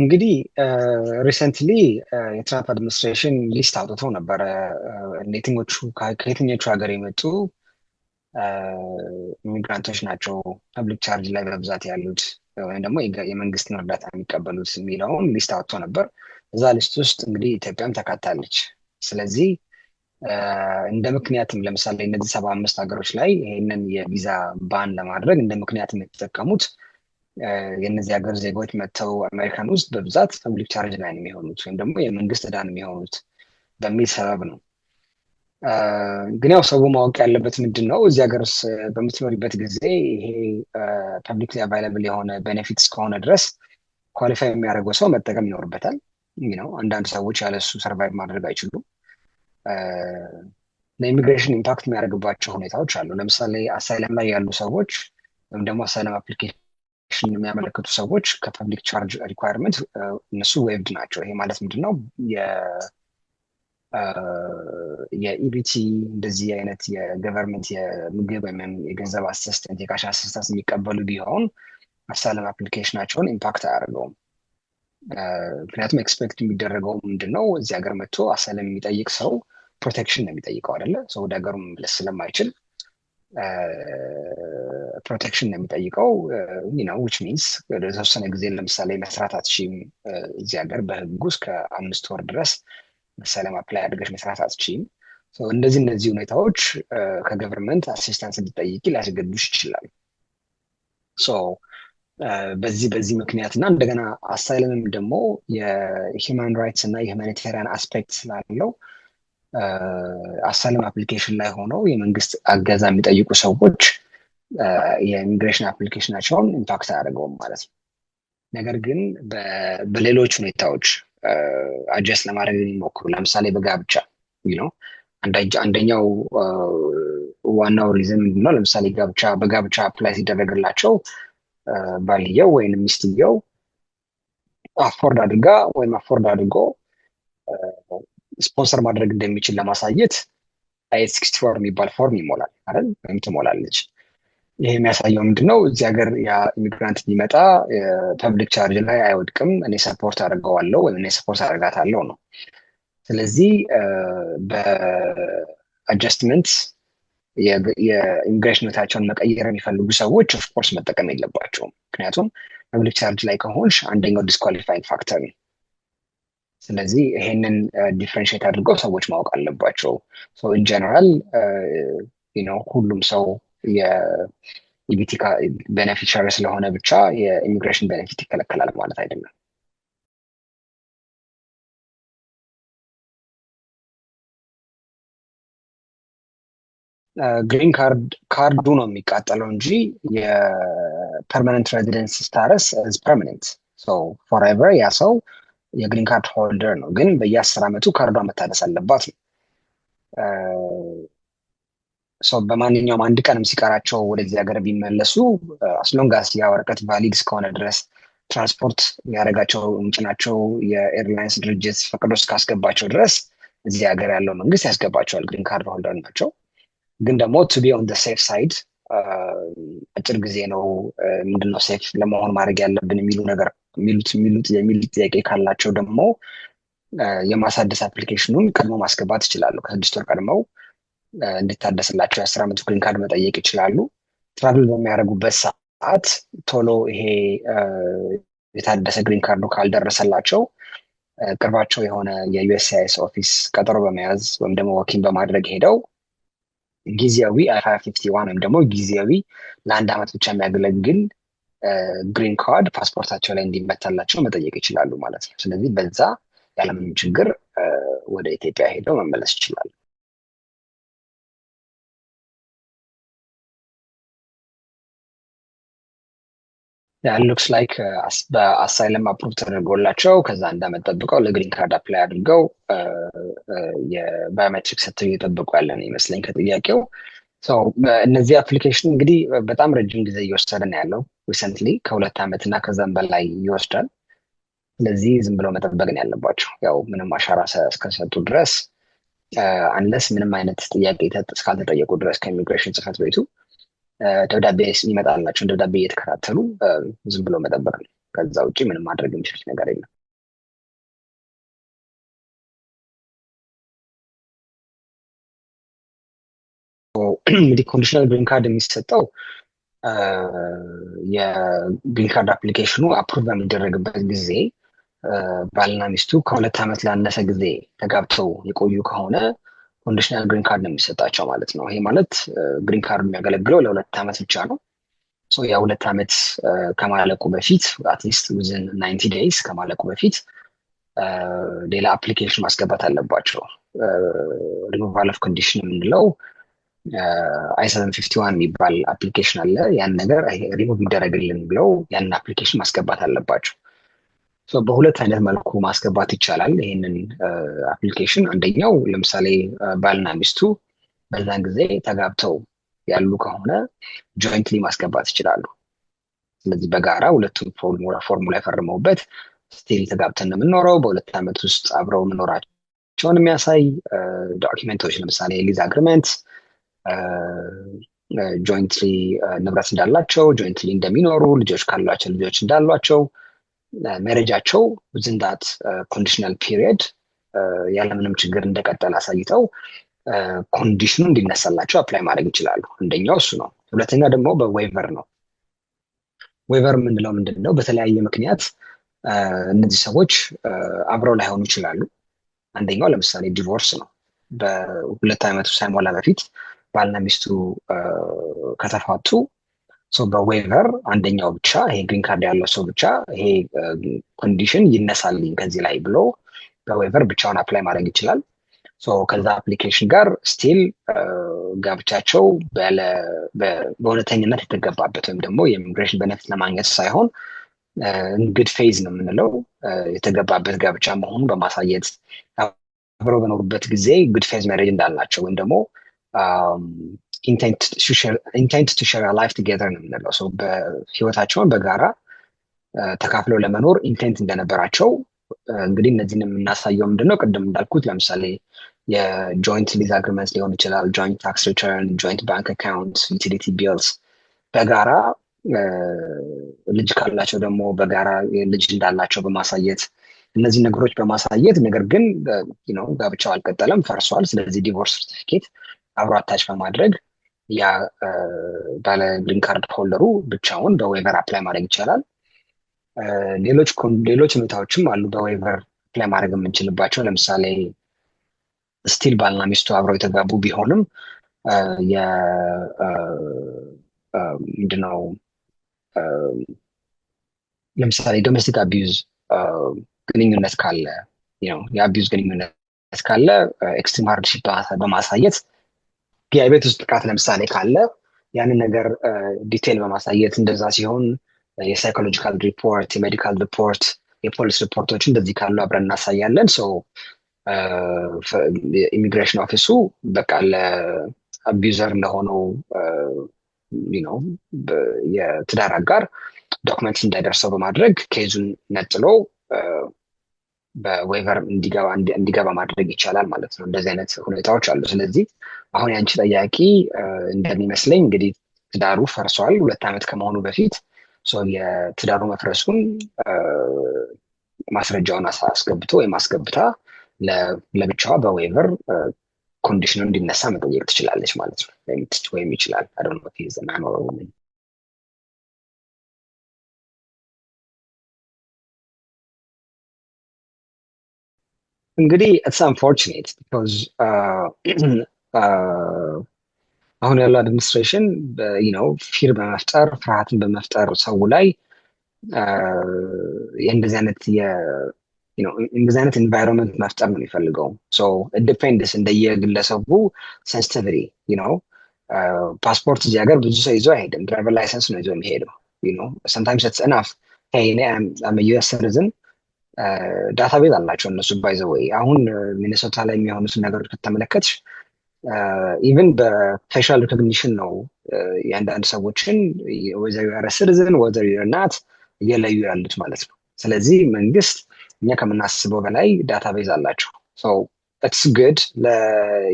እንግዲህ ሪሰንትሊ የትራምፕ አድሚኒስትሬሽን ሊስት አውጥቶ ነበረ የትኞቹ ከየትኞቹ ሀገር የመጡ ኢሚግራንቶች ናቸው ፐብሊክ ቻርጅ ላይ በብዛት ያሉት ወይም ደግሞ የመንግስትን እርዳታ የሚቀበሉት የሚለውን ሊስት አውጥቶ ነበር። እዛ ሊስት ውስጥ እንግዲህ ኢትዮጵያም ተካታለች። ስለዚህ እንደ ምክንያትም ለምሳሌ እነዚህ 75 ሀገሮች ላይ ይህንን የቪዛ ባን ለማድረግ እንደ ምክንያት የተጠቀሙት የእነዚህ ሀገር ዜጎች መጥተው አሜሪካን ውስጥ በብዛት ፐብሊክ ቻርጅ ላይ ነው የሚሆኑት ወይም ደግሞ የመንግስት ዕዳ ነው የሚሆኑት በሚል ሰበብ ነው። ግን ያው ሰው ማወቅ ያለበት ምንድን ነው፣ እዚህ ሀገር በምትኖሪበት ጊዜ ይሄ ፐብሊክ አቫይላብል የሆነ ቤኔፊት እስከሆነ ድረስ ኳሊፋይ የሚያደርገው ሰው መጠቀም ይኖርበታል። ነው አንዳንድ ሰዎች ያለሱ ሰርቫይቭ ማድረግ አይችሉም። ለኢሚግሬሽን ኢምፓክት የሚያደርግባቸው ሁኔታዎች አሉ። ለምሳሌ አሳይለም ላይ ያሉ ሰዎች ወይም ደግሞ አሳይለም አፕሊኬሽን የሚያመለክቱ ሰዎች ከፐብሊክ ቻርጅ ሪኳየርመንት እነሱ ዌብድ ናቸው። ይሄ ማለት ምንድን ነው? የኢቢቲ እንደዚህ አይነት የገቨርንመንት የምግብ ወይም የገንዘብ አሲስተንት የካሽ አሲስተንስ የሚቀበሉ ቢሆን አሳይለም አፕሊኬሽናቸውን ኢምፓክት አያደርገውም። ምክንያቱም ኤክስፔክት የሚደረገው ምንድን ነው? እዚህ ሀገር መጥቶ አሳይለም የሚጠይቅ ሰው ፕሮቴክሽን ነው የሚጠይቀው አይደለ? ሰው ወደ ሀገሩ መመለስ ስለማይችል ፕሮቴክሽን ነው የሚጠይቀው። ዊች ሚንስ ለተወሰነ ጊዜ ለምሳሌ መስራት አትችይም እዚህ ሀገር በህጉ እስከ 5 ወር ድረስ አሳይለም አፕላይ አድርገሽ መስራት አትችይም። እነዚህ ሁኔታዎች ከገቨርንመንት አሲስታንስ እንዲጠይቂ ሊያስገዱሽ ይችላል። በዚህ ምክንያት እና እንደገና አሳይለምም ደግሞ የሂውማን ራይትስ እና የሁማኒቴሪያን አስፔክት ስላለው አሳይለም አፕሊኬሽን ላይ ሆነው የመንግስት አገዛ የሚጠይቁ ሰዎች የኢሚግሬሽን አፕሊኬሽናቸውን ኢምፓክት አያደርገውም ማለት ነው። ነገር ግን በሌሎች ሁኔታዎች አጀስት ለማድረግ የሚሞክሩ ለምሳሌ በጋብቻ ነው አንደኛው ዋናው ሪዝን ምንድነው? ለምሳሌ በጋብቻ አፕላይ ሲደረግላቸው ባልየው ወይም ሚስትየው አፎርድ አድርጋ ወይም አፎርድ አድርጎ ስፖንሰር ማድረግ እንደሚችል ለማሳየት I-64 የሚባል ፎርም ይሞላል አይደል? ወይም ትሞላለች። ይሄ የሚያሳየው ምንድነው? እዚህ ሀገር ኢሚግራንት ቢመጣ ፐብሊክ ቻርጅ ላይ አይወድቅም፣ እኔ ሰፖርት አድርገዋለሁ ወይም እኔ ሰፖርት አድርጋታለሁ ነው። ስለዚህ በአጀስትመንት የኢሚግሬሽን ህይወታቸውን መቀየር የሚፈልጉ ሰዎች ኦፍኮርስ መጠቀም የለባቸውም። ምክንያቱም ፐብሊክ ቻርጅ ላይ ከሆንሽ አንደኛው ዲስኳሊፋይንግ ፋክተር ነው። ስለዚህ ይሄንን ዲፍረንሽት አድርገው ሰዎች ማወቅ አለባቸው። ኢን ጀነራል ሁሉም ሰው የኢቢቲ ቤኔፊሻሪ ስለሆነ ብቻ የኢሚግሬሽን ቤኔፊት ይከለከላል ማለት አይደለም። ግሪን ካርዱ ነው የሚቃጠለው እንጂ የፐርማነንት ሬዚደንስ ስታረስ ፐርማነንት ፎርኤቨር ያ ሰው የግሪን ካርድ ሆልደር ነው። ግን በየ10 ዓመቱ ካርዷ መታደስ አለባት ነው። በማንኛውም አንድ ቀንም ሲቀራቸው ወደዚህ ሀገር ቢመለሱ አስሎንጋስ ያ ወረቀት ቫሊድ እስከሆነ ድረስ ትራንስፖርት የሚያደርጋቸው ምጭናቸው የኤርላይንስ ድርጅት ፈቅዶ እስካስገባቸው ድረስ እዚህ ሀገር ያለው መንግስት ያስገባቸዋል። ግሪን ካርድ ሆልደር ናቸው። ግን ደግሞ ቱ ቢ ኦን ሴፍ ሳይድ አጭር ጊዜ ነው ምንድነው ሴፍ ለመሆን ማድረግ ያለብን የሚሉት ጥያቄ ካላቸው ደግሞ የማሳደስ አፕሊኬሽኑን ቀድሞ ማስገባት ይችላሉ። ከ6 ወር ቀድመው እንዲታደስላቸው የ10 ዓመቱ ግሪን ካርድ መጠየቅ ይችላሉ። ትራቭል በሚያደርጉበት ሰዓት ቶሎ ይሄ የታደሰ ግሪን ካርዱ ካልደረሰላቸው ቅርባቸው የሆነ የዩኤስሲአይኤስ ኦፊስ ቀጠሮ በመያዝ ወይም ደግሞ ወኪል በማድረግ ሄደው ጊዜያዊ I-551 ወይም ደግሞ ጊዜያዊ ለ1 ዓመት ብቻ የሚያገለግል ግሪን ካርድ ፓስፖርታቸው ላይ እንዲመታላቸው መጠየቅ ይችላሉ ማለት ነው። ስለዚህ በዛ ያለምንም ችግር ወደ ኢትዮጵያ ሄደው መመለስ ይችላሉ። ሉክስ ላይክ በአሳይለም አፕሩቭ ተደርጎላቸው ከዛ እንዳመት ጠብቀው ለግሪን ካርድ አፕላይ አድርገው የባዮሜትሪክ ሰጥተው እየጠበቁ ያለን ይመስለኝ ከጥያቄው። እነዚህ አፕሊኬሽን እንግዲህ በጣም ረጅም ጊዜ እየወሰደ ነው ያለው። ሪሰንትሊ ከ2 ዓመት እና ከዛም በላይ ይወስዳል። ስለዚህ ዝም ብለው መጠበቅ ነው ያለባቸው። ያው ምንም አሻራ እስከሰጡ ድረስ አንለስ ምንም አይነት ጥያቄ እስካልተጠየቁ ድረስ ከኢሚግሬሽን ጽሕፈት ቤቱ ደብዳቤ ይመጣላቸው ደብዳቤ እየተከታተሉ ዝም ብሎ መጠበቅ ነው። ከዛ ውጭ ምንም ማድረግ የሚችሉት ነገር የለም። እንግዲህ ኮንዲሽናል ግሪን ካርድ የሚሰጠው የግሪን ካርድ አፕሊኬሽኑ አፕሩቭ በሚደረግበት ጊዜ ባልና ሚስቱ ከ2 ዓመት ላነሰ ጊዜ ተጋብተው የቆዩ ከሆነ ኮንዲሽናል ግሪን ካርድ ነው የሚሰጣቸው ማለት ነው። ይሄ ማለት ግሪን ካርድ የሚያገለግለው ለ2 ዓመት ብቻ ነው። የ2 ዓመት ከማለቁ በፊት አትሊስት ዊዝን 90 ዴይስ ከማለቁ በፊት ሌላ አፕሊኬሽን ማስገባት አለባቸው። ሪሙቫል ኦፍ ኮንዲሽን የምንለው i751 የሚባል አፕሊኬሽን አለ። ያን ነገር ሪሙቭ ይደረግልን ብለው ያንን አፕሊኬሽን ማስገባት አለባቸው። በሁለት አይነት መልኩ ማስገባት ይቻላል ይህንን አፕሊኬሽን። አንደኛው ለምሳሌ ባልና ሚስቱ በዛን ጊዜ ተጋብተው ያሉ ከሆነ ጆይንትሊ ማስገባት ይችላሉ። ስለዚህ በጋራ ሁለቱም ፎርሙላ የፈርመውበት ስቲል ተጋብተን የምንኖረው በ2 ዓመት ውስጥ አብረው መኖራቸውን የሚያሳይ ዶኪመንቶች ለምሳሌ ሊዝ አግሪመንት፣ ጆይንትሊ ንብረት እንዳላቸው፣ ጆይንትሊ እንደሚኖሩ፣ ልጆች ካሏቸው ልጆች እንዳሏቸው፣ ሜሬጃቸው ዊዝን ኮንዲሽናል ፒሪየድ ያለምንም ችግር እንደቀጠል አሳይተው ኮንዲሽኑ እንዲነሳላቸው አፕላይ ማድረግ ይችላሉ። አንደኛው እሱ ነው። ሁለተኛ ደግሞ በዌይቨር ነው። ዌይቨር የምንለው ምንድን ነው? በተለያየ ምክንያት እነዚህ ሰዎች አብረው ላይሆኑ ይችላሉ። አንደኛው ለምሳሌ ዲቮርስ ነው። በ2 ዓመቱ ሳይሞላ በፊት ባልና ሚስቱ ከተፋቱ በዌይቨር አንደኛው ብቻ ይሄ ግሪን ካርድ ያለው ሰው ብቻ ይሄ ኮንዲሽን ይነሳልኝ ከዚህ ላይ ብሎ በዌይቨር ብቻውን አፕላይ ማድረግ ይችላል። ከዛ አፕሊኬሽን ጋር ስቲል ጋብቻቸው በእውነተኝነት የተገባበት ወይም ደግሞ የኢሚግሬሽን ቤኔፊት ለማግኘት ሳይሆን ግድ ፌዝ ነው የምንለው የተገባበት ጋብቻ መሆኑን በማሳየት አብረው በኖሩበት ጊዜ ግድ ፌዝ ሜሬጅ እንዳላቸው ወይም ደግሞ ኢንቴንት ቱ ሼር ላይፍ ቱጌዘር ነው የምንለው። በህይወታቸውን በጋራ ተካፍለው ለመኖር ኢንቴንት እንደነበራቸው እንግዲህ እነዚህን የምናሳየው ምንድነው? ቅድም እንዳልኩት ለምሳሌ የጆይንት ሊዝ አግሪመንት ሊሆን ይችላል፣ ጆይንት ታክስ ሪተርን፣ ጆይንት ባንክ አካውንት፣ ዩቲሊቲ ቢልስ፣ በጋራ ልጅ ካላቸው ደግሞ በጋራ ልጅ እንዳላቸው በማሳየት እነዚህ ነገሮች በማሳየት ነገር ግን ጋብቻው አልቀጠለም፣ ፈርሷል። ስለዚህ ዲቮርስ ሰርቲፊኬት አብሮ አታች በማድረግ ያ ባለ ግሪን ካርድ ሆልደሩ ብቻውን በዌይቨር አፕላይ ማድረግ ይቻላል። ሌሎች ሁኔታዎችም አሉ በዌይቨር አፕላይ ማድረግ የምንችልባቸው። ለምሳሌ ስቲል ባልና ሚስቱ አብረው የተጋቡ ቢሆንም ምንድነው ለምሳሌ ዶሜስቲክ አቢዩዝ ግንኙነት ካለ የአቢዩዝ ግንኙነት ካለ ኤክስትሪም ሃርድሺፕ በማሳየት የቤት ውስጥ ጥቃት ለምሳሌ ካለ ያንን ነገር ዲቴል በማሳየት እንደዛ ሲሆን የሳይኮሎጂካል ሪፖርት፣ የሜዲካል ሪፖርት፣ የፖሊስ ሪፖርቶች እንደዚህ ካሉ አብረን እናሳያለን። ኢሚግሬሽን ኦፊሱ በቃ ለአቢዩዘር ለሆነው የትዳር አጋር ዶክመንት እንዳይደርሰው በማድረግ ኬዙን ነጥሎ በዌይቨር እንዲገባ ማድረግ ይቻላል ማለት ነው። እንደዚህ አይነት ሁኔታዎች አሉ። ስለዚህ አሁን ያንቺ ጠያቂ እንደሚመስለኝ እንግዲህ ትዳሩ ፈርሷል 2 ዓመት ከመሆኑ በፊት የትዳሩ መፍረሱን ማስረጃውን አስገብቶ ወይም አስገብታ ለብቻዋ በዌይቨር ኮንዲሽኑ እንዲነሳ መጠየቅ ትችላለች ማለት ነው። ወይም ይችላል ኖረው እንግዲህ ኢትስ አንፎርቹኔት ቢኮዝ አሁን ያለው አድሚኒስትሬሽን ፊር በመፍጠር ፍርሃትን በመፍጠር ሰው ላይ እንደዚህ አይነት ኢንቫይሮንመንት መፍጠር ነው የሚፈልገው። ዲፔንድስ እንደየግለሰቡ ሴንሲቲቪቲ ፓስፖርት እዚህ ሀገር ብዙ ሰው ይዞ አይሄድም። ድራይቨር ላይሰንስ ነው ይዞ የሚሄደው። sometimes it's enough hey I'm a US citizen ዳታቤዝ አላቸው እነሱ ባይ ዘ ወይ። አሁን ሚኒሶታ ላይ የሚሆኑትን ነገሮች ከተመለከትሽ ኢቭን በፌሻል ሪኮግኒሽን ነው የአንዳንድ ሰዎችን ወዘር ዩ አር ሲቲዝን ወዘር ዩ አር ናት እየለዩ ያሉት ማለት ነው። ስለዚህ መንግስት እኛ ከምናስበው በላይ ዳታቤዝ አላቸው። ኢትስ ጉድ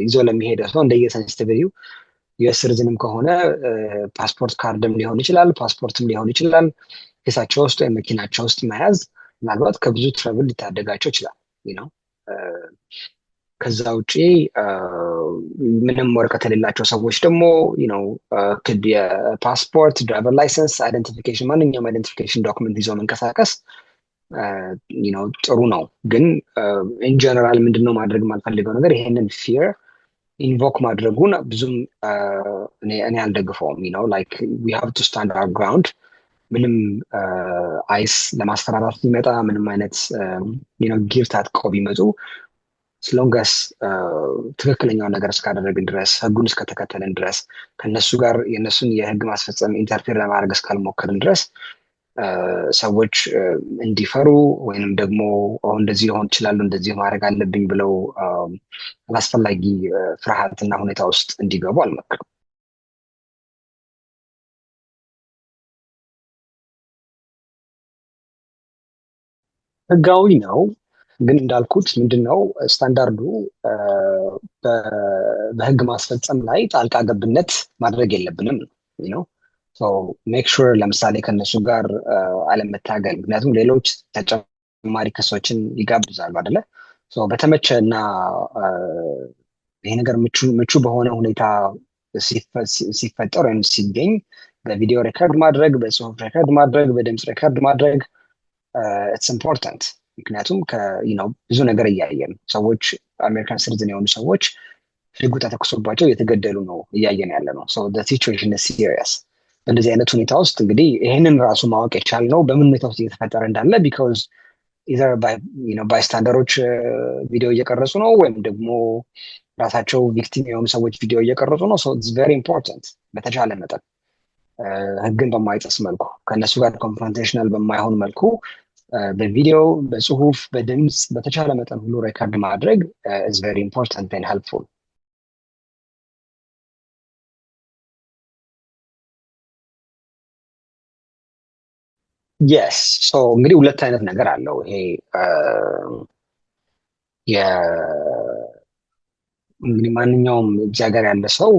ይዞ ለሚሄደ ሰው እንደየሴንሲቲቪቲው ዩኤስ ሲቲዝንም ከሆነ ፓስፖርት ካርድም ሊሆን ይችላል፣ ፓስፖርትም ሊሆን ይችላል፣ ኬሳቸው ውስጥ ወይም መኪናቸው ውስጥ መያዝ ምናልባት ከብዙ ትረብል ሊታደጋቸው ይችላል ነው። ከዛ ውጪ ምንም ወረቀት የሌላቸው ሰዎች ደግሞ ክድ የፓስፖርት፣ ድራይቨር ላይሰንስ፣ አይደንቲፊኬሽን ማንኛውም አይደንቲፊኬሽን ዶክመንት ይዞ መንቀሳቀስ ጥሩ ነው። ግን ኢንጀነራል ምንድነው ማድረግ የማልፈልገው ነገር ይሄንን ፊር ኢንቮክ ማድረጉን ብዙም እኔ አልደግፈውም። ላይክ ዊ ሃቭ ቱ ስታንድ አወር ግራውንድ። ምንም አይስ ለማስፈራራት ቢመጣ ምንም አይነት ጊፍት አጥቀው ቢመጡ ስሎንገስ ትክክለኛውን ነገር እስካደረግን ድረስ ህጉን እስከተከተልን ድረስ ከነሱ ጋር የእነሱን የህግ ማስፈጸም ኢንተርፌር ለማድረግ እስካልሞከርን ድረስ ሰዎች እንዲፈሩ ወይንም ደግሞ እንደዚህ ሊሆን ይችላሉ እንደዚህ ማድረግ አለብኝ ብለው አላስፈላጊ ፍርሃትና ሁኔታ ውስጥ እንዲገቡ አልመክርም። ህጋዊ ነው፣ ግን እንዳልኩት ምንድነው ስታንዳርዱ በህግ ማስፈጸም ላይ ጣልቃ ገብነት ማድረግ የለብንም ነው። ሜክ ሹር ለምሳሌ ከነሱ ጋር አለመታገል፣ ምክንያቱም ሌሎች ተጨማሪ ክሶችን ይጋብዛሉ አይደለ? በተመቸ እና ይሄ ነገር ምቹ በሆነ ሁኔታ ሲፈጠር ወይም ሲገኝ በቪዲዮ ሬከርድ ማድረግ፣ በጽሁፍ ሬከርድ ማድረግ፣ በድምፅ ሬከርድ ማድረግ ኢትስ ኢምፖርታንት። ምክንያቱም ብዙ ነገር እያየን ሰዎች አሜሪካን ሲቲዝን የሆኑ ሰዎች ህጉ ተተኩሶባቸው እየተገደሉ ነው እያየን ያለ ነው። ሲቹዌሽን ሲሪየስ። በእንደዚህ አይነት ሁኔታ ውስጥ እንግዲህ ይህንን ራሱ ማወቅ የቻልነው በምን ሁኔታ ውስጥ እየተፈጠረ እንዳለ ቢካዝ ኢዘር ባይስታንደሮች ቪዲዮ እየቀረጹ ነው ወይም ደግሞ ራሳቸው ቪክቲም የሆኑ ሰዎች ቪዲዮ እየቀረጹ ነው። ኢትስ ቬሪ ኢምፖርታንት በተቻለ መጠን ህግን በማይጥስ መልኩ ከእነሱ ጋር ኮንፍሮንቴሽናል በማይሆን መልኩ በቪዲዮ፣ በጽሁፍ፣ በድምፅ በተቻለ መጠን ሁሉ ሬከርድ ማድረግ ኢዝ ቬሪ ኢምፖርታንት ኤንድ ሄልፕፉል። የስ እንግዲህ ሁለት አይነት ነገር አለው ይሄ እንግዲህ ማንኛውም እዚህ ሀገር ያለ ሰው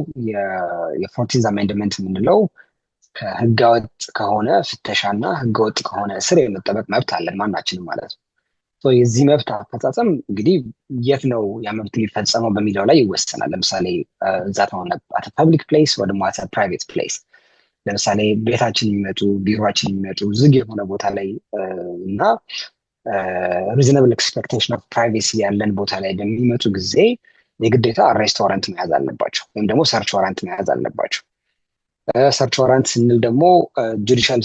የፎርቲንዝ አሜንድመንት የምንለው ከህገወጥ ከሆነ ፍተሻና ህገወጥ ከሆነ እስር የመጠበቅ መብት አለን ማናችንም ማለት ነው። የዚህ መብት አፈጻጸም እንግዲህ የት ነው ያ መብት ሊፈጸመው በሚለው ላይ ይወሰናል። ለምሳሌ እዛ ከሆነ አት ፐብሊክ ፕሌስ ወይ ደግሞ አት ፕራይቬት ፕሌስ፣ ለምሳሌ ቤታችን የሚመጡ ቢሮችን የሚመጡ ዝግ የሆነ ቦታ ላይ እና ሪዝናብል ኤክስፔክቴሽን ኦፍ ፕራይቬሲ ያለን ቦታ ላይ በሚመጡ ጊዜ የግዴታ አሬስት ዋረንት መያዝ አለባቸው ወይም ደግሞ ሰርች ዋረንት መያዝ አለባቸው። ሰርች ዋረንት ስንል ደግሞ ጁዲሻል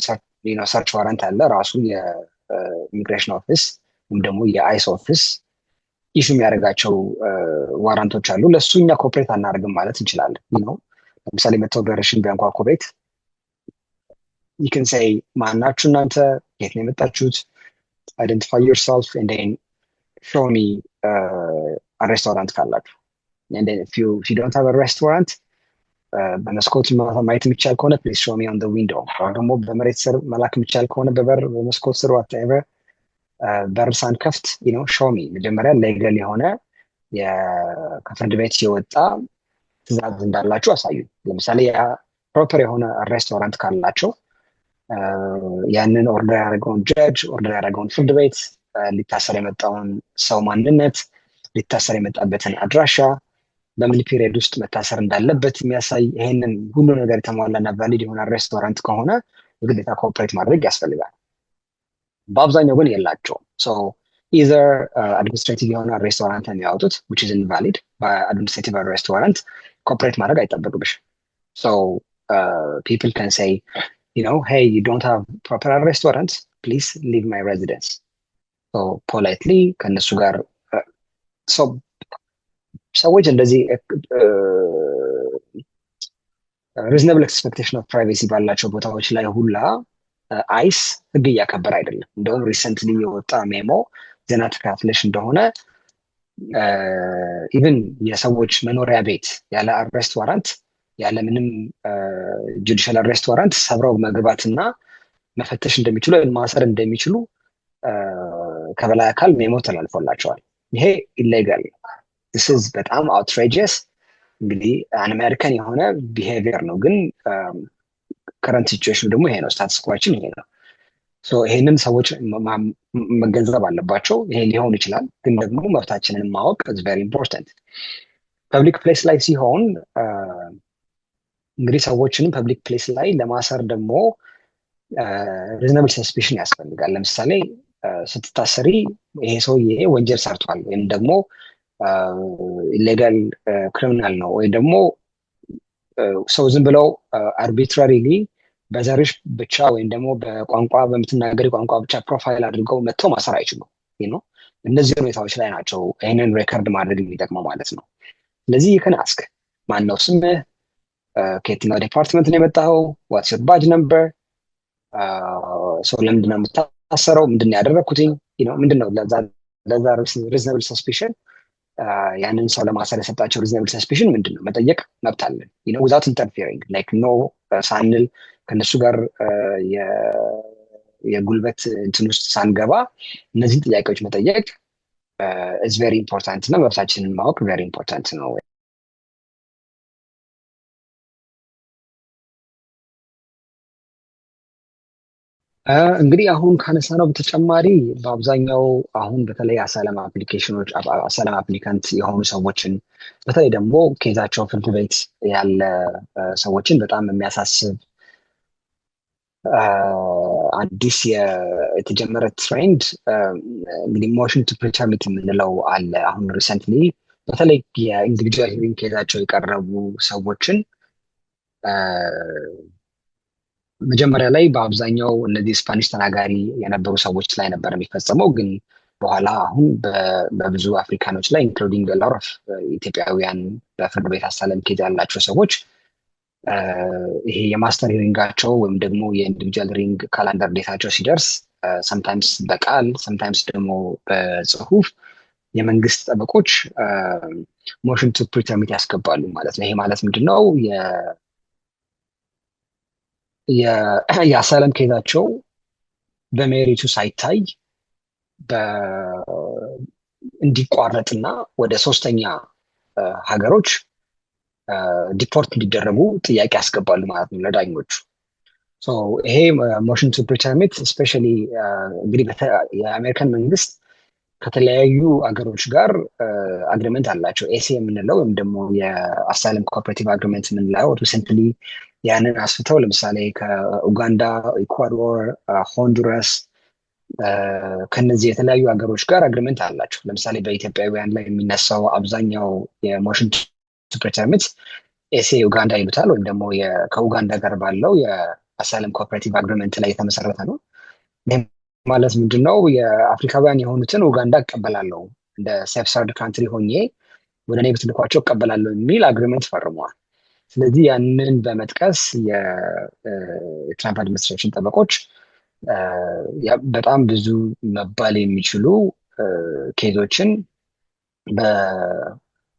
ሰርች ዋረንት አለ፣ ራሱ የኢሚግሬሽን ኦፊስ ወይም ደግሞ የአይስ ኦፊስ ኢሹ የሚያደርጋቸው ዋራንቶች አሉ። ለእሱ እኛ ኮፕሬት አናደርግም ማለት እንችላለን ነው። ለምሳሌ መተው በረሽን ቢያንኳኩ ቤት ይክን ሳይ ማናችሁ እናንተ የት ነው የመጣችሁት? አይደንቲፋይ ዮርሰልፍ ኤንድ ዜን ሾው ሚ አሬስት ዋራንት ካላችሁ። ኤንድ ዜን ኢፍ ዩ ዶንት ሃቭ አሬስት ዋራንት በመስኮት ማየት የሚቻል ከሆነ ፕሊዝ ሾው ሚ ኦን ዘ ዊንዶው፣ ወይም ደግሞ በመሬት ስር መላክ የሚቻል ከሆነ በበር በመስኮት ስር ዋትኤቨር በር ሳንከፍት ሾው ሚ። መጀመሪያ ሌጋል የሆነ ከፍርድ ቤት የወጣ ትዕዛዝ እንዳላችሁ አሳዩ። ለምሳሌ ፕሮፐር የሆነ ሬስቶራንት ካላቸው ያንን ኦርደር ያደረገውን ጀጅ፣ ኦርደር ያደረገውን ፍርድ ቤት፣ ሊታሰር የመጣውን ሰው ማንነት፣ ሊታሰር የመጣበትን አድራሻ፣ በምን ፒሪየድ ውስጥ መታሰር እንዳለበት የሚያሳይ ይሄንን ሁሉ ነገር የተሟላና ቫሊድ የሆነ ሬስቶራንት ከሆነ ግዴታ ኮኦፕሬት ማድረግ ያስፈልጋል። በአብዛኛው ግን የላቸውም። ኢዘር አድሚኒስትሬቲቭ የሆነ ሬስቶራንት የሚያወጡት which is invalid በአድሚኒስትሬቲቭ ሬስቶራንት ኮኦፕሬት ማድረግ አይጠበቅብሽ። people can say hey, you don't have proper restaurant, please leave my residence. politely ከነሱ ጋር ሰዎች እንደዚህ reasonable expectation of privacy ባላቸው ቦታዎች ላይ ሁላ አይስ ህግ እያከበረ አይደለም። እንደውም ሪሰንትሊ የወጣ ሜሞ ዜና ተካፍለሽ እንደሆነ ኢቭን የሰዎች መኖሪያ ቤት ያለ አሬስት ዋራንት ያለ ምንም ጁዲሻል አሬስት ዋራንት ሰብረው መግባትና መፈተሽ እንደሚችሉ ወይም ማሰር እንደሚችሉ ከበላይ አካል ሜሞ ተላልፎላቸዋል። ይሄ ኢሌጋል ነው። this is በጣም outrageous። እንግዲህ አሜሪካን የሆነ ቢሄቪየር ነው። ግን ከረንት ሲቹዌሽኑ ደግሞ ይሄ ነው፣ ስታትስ ኳችን ይሄ ነው። ይሄንን ሰዎች መገንዘብ አለባቸው። ይሄ ሊሆን ይችላል፣ ግን ደግሞ መብታችንን ማወቅ ኢዝ ቬሪ ኢምፖርታንት። ፐብሊክ ፕሌስ ላይ ሲሆን እንግዲህ ሰዎችንም ፐብሊክ ፕሌስ ላይ ለማሰር ደግሞ ሪዝናብል ሰስፔሽን ያስፈልጋል። ለምሳሌ ስትታሰሪ ይሄ ሰውዬ ወንጀል ሰርቷል ወይም ደግሞ ኢሌጋል ክሪሚናል ነው ወይም ደግሞ ሰው ዝም ብለው አርቢትራሪሊ በዘርሽ ብቻ ወይም ደግሞ በቋንቋ በምትናገሪ ቋንቋ ብቻ ፕሮፋይል አድርገው መጥተው ማሰር አይችሉም ነው። እነዚህ ሁኔታዎች ላይ ናቸው ይህንን ሬከርድ ማድረግ የሚጠቅመው ማለት ነው። ስለዚህ ይህን አስክ ማን ነው ስምህ፣ ከየትኛው ዲፓርትመንት ነው የመጣኸው፣ ዋትስ ዮር ባጅ ነምበር፣ ሰው ለምንድን ነው የምታሰረው፣ ምንድን ነው ያደረግኩትኝ፣ ምንድን ነው ለዛ ሪዝናብል ሰስፔሽን ያንን ሰው ለማሰር የሰጣቸው ሪዝናብል ሰስፔሽን ምንድን ነው መጠየቅ መብት አለን። ዊዛውት ኢንተርፌሪንግ ላይክ ኖ ሳንል ከነሱ ጋር የጉልበት እንትን ውስጥ ሳንገባ እነዚህን ጥያቄዎች መጠየቅ ኢዝ ቬሪ ኢምፖርታንት ነው። መብታችንን ማወቅ ቬሪ ኢምፖርታንት ነው። እንግዲህ አሁን ካነሳነው በተጨማሪ በአብዛኛው አሁን በተለይ አሳይለም አፕሊኬሽኖች አሳይለም አፕሊካንት የሆኑ ሰዎችን በተለይ ደግሞ ኬዛቸው ፍርድ ቤት ያለ ሰዎችን በጣም የሚያሳስብ አዲስ የተጀመረ ትሬንድ እንግዲህ ሞሽን ቱ ፕሪተርሚት የምንለው አለ። አሁን ሪሰንትሊ በተለይ የኢንዲቪጁዋል ሂሪንግ ኬዛቸው የቀረቡ ሰዎችን መጀመሪያ ላይ በአብዛኛው እነዚህ ስፓኒሽ ተናጋሪ የነበሩ ሰዎች ላይ ነበር የሚፈጸመው። ግን በኋላ አሁን በብዙ አፍሪካኖች ላይ ኢንክሉዲንግ ሎት ኦፍ ኢትዮጵያውያን በፍርድ ቤት አሳይለም ኬዝ ያላቸው ሰዎች ይሄ የማስተር ሂሪንጋቸው ወይም ደግሞ የኢንዲቪጁዋል ሂሪንግ ካላንደር ዴታቸው ሲደርስ ሰምታይምስ በቃል ሰምታይምስ ደግሞ በጽሁፍ የመንግስት ጠበቆች ሞሽን ቱ ፕሪተርሚት ያስገባሉ ማለት ነው። ይሄ ማለት ምንድነው? የአሳይለም ኬዛቸው በሜሪቱ ሳይታይ እንዲቋረጥና ወደ ሶስተኛ ሀገሮች ዲፖርት እንዲደረጉ ጥያቄ ያስገባሉ ማለት ነው ለዳኞቹ። ይሄ ሞሽን ቱ ፕሪተርሚት ስፔሻሊ እንግዲህ የአሜሪካን መንግስት ከተለያዩ አገሮች ጋር አግሪመንት አላቸው። ኤሲ የምንለው ወይም ደግሞ የአሳይለም ኮኦፐሬቲቭ አግሪመንት የምንለው ሪሰንትሊ ያንን አስፍተው ለምሳሌ ከኡጋንዳ፣ ኢኳዶር፣ ሆንዱራስ ከነዚህ የተለያዩ ሀገሮች ጋር አግሪመንት አላቸው። ለምሳሌ በኢትዮጵያውያን ላይ የሚነሳው አብዛኛው የሞሽን ቱ ፕሪተርሚት ኤሴ ኡጋንዳ ይሉታል ወይም ደግሞ ከኡጋንዳ ጋር ባለው የአሳይለም ኮኦፐሬቲቭ አግሪመንት ላይ የተመሰረተ ነው። ማለት ምንድነው? የአፍሪካውያን የሆኑትን ኡጋንዳ እቀበላለሁ እንደ ሴፍ ሰርድ ካንትሪ ሆኜ ወደ እኔ ብትልኳቸው እቀበላለሁ የሚል አግሪመንት ፈርመዋል። ስለዚህ ያንን በመጥቀስ የትራምፕ አድሚኒስትሬሽን ጠበቆች በጣም ብዙ መባል የሚችሉ ኬዞችን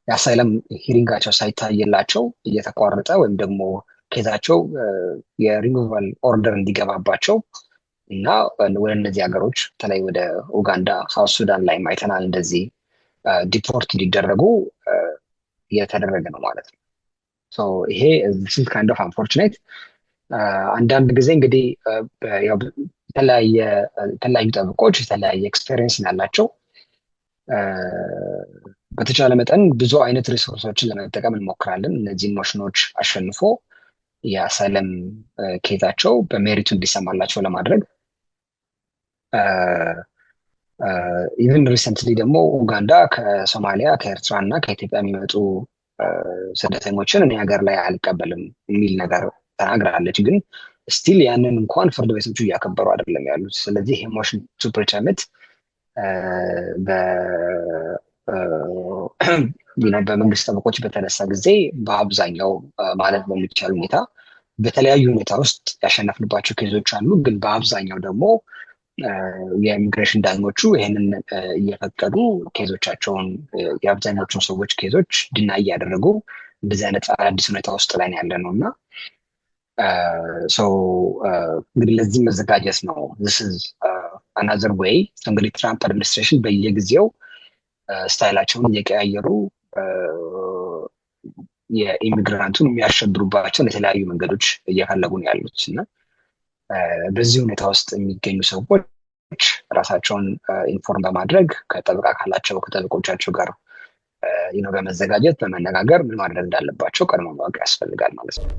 የአሳይለም ሂሪንጋቸው ሳይታይላቸው እየተቋረጠ ወይም ደግሞ ኬዛቸው የሪሙቫል ኦርደር እንዲገባባቸው እና ወደ እነዚህ ሀገሮች በተለይ ወደ ኡጋንዳ፣ ሳውት ሱዳን ላይ አይተናል እንደዚህ ዲፖርት እንዲደረጉ እየተደረገ ነው ማለት ነው። ይሄ ካይንድ ኦፍ አንፎርቹኔት። አንዳንድ ጊዜ እንግዲህ የተለያዩ ጠበቆች የተለያየ ኤክስፔሪየንስ ያላቸው በተቻለ መጠን ብዙ አይነት ሪሶርሶችን ለመጠቀም እንሞክራለን። እነዚህን ሞሽኖች አሸንፎ የአሳይለም ኬዛቸው በሜሪቱ እንዲሰማላቸው ለማድረግ ኢቨን ሪሰንትሊ ደግሞ ኡጋንዳ ከሶማሊያ፣ ከኤርትራ እና ከኢትዮጵያ የሚመጡ ስደተኞችን እኔ ሀገር ላይ አልቀበልም የሚል ነገር ተናግራለች። ግን ስቲል ያንን እንኳን ፍርድ ቤቶቹ እያከበሩ አይደለም ያሉት። ስለዚህ ይሄ ሞሽን ቱ ፕሪተርሚት በመንግስት ጠበቆች በተነሳ ጊዜ በአብዛኛው ማለት በሚቻል ሁኔታ በተለያዩ ሁኔታ ውስጥ ያሸነፍንባቸው ኬዞች አሉ። ግን በአብዛኛው ደግሞ የኢሚግሬሽን ዳኞቹ ይህንን እየፈቀዱ ኬዞቻቸውን የአብዛኛዎቹን ሰዎች ኬዞች ድና እያደረጉ እንደዚህ አይነት አዳዲስ ሁኔታ ውስጥ ላይ ያለ ነው እና እንግዲህ ለዚህ መዘጋጀት ነው። አናዘር ዌይ እንግዲህ ትራምፕ አድሚኒስትሬሽን በየጊዜው ስታይላቸውን እየቀያየሩ የኢሚግራንቱን የሚያሸብሩባቸውን የተለያዩ መንገዶች እየፈለጉ ነው ያሉት እና በዚህ ሁኔታ ውስጥ የሚገኙ ሰዎች ራሳቸውን ኢንፎርም በማድረግ ከጠበቃ ካላቸው ከጠበቆቻቸው ጋር በመዘጋጀት በመነጋገር ምን ማድረግ እንዳለባቸው ቀድሞ ማወቅ ያስፈልጋል ማለት ነው።